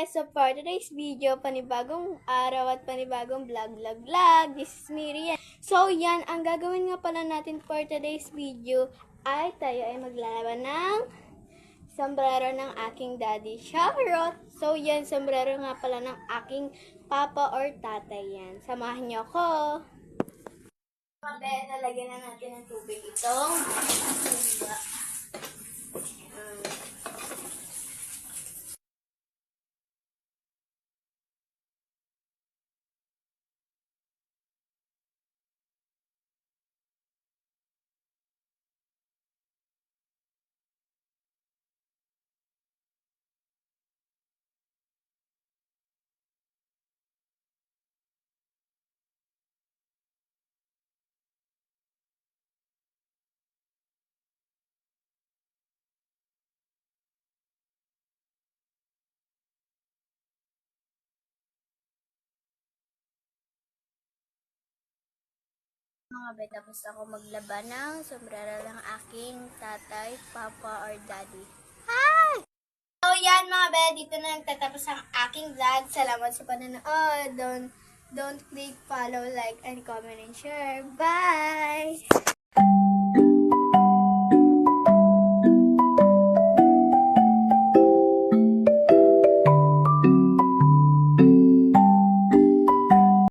So for today's video, panibagong araw at panibagong vlog. This is Miriam. So yan, ang gagawin nga pala natin for today's video ay tayo ay maglalaban ng sombrero ng aking daddy, Charot. So yan, sombrero nga pala ng aking papa or tatay yan. Samahan niyo ako. Nalagyan na natin ng tubig itong mga be, tapos ako maglaba ng sombrero ng aking tatay, papa, or daddy. Hi! So yan mga be, dito na nagtatapos ang aking vlog. Salamat sa panonood. Don't click follow, like, and comment, and share. Bye!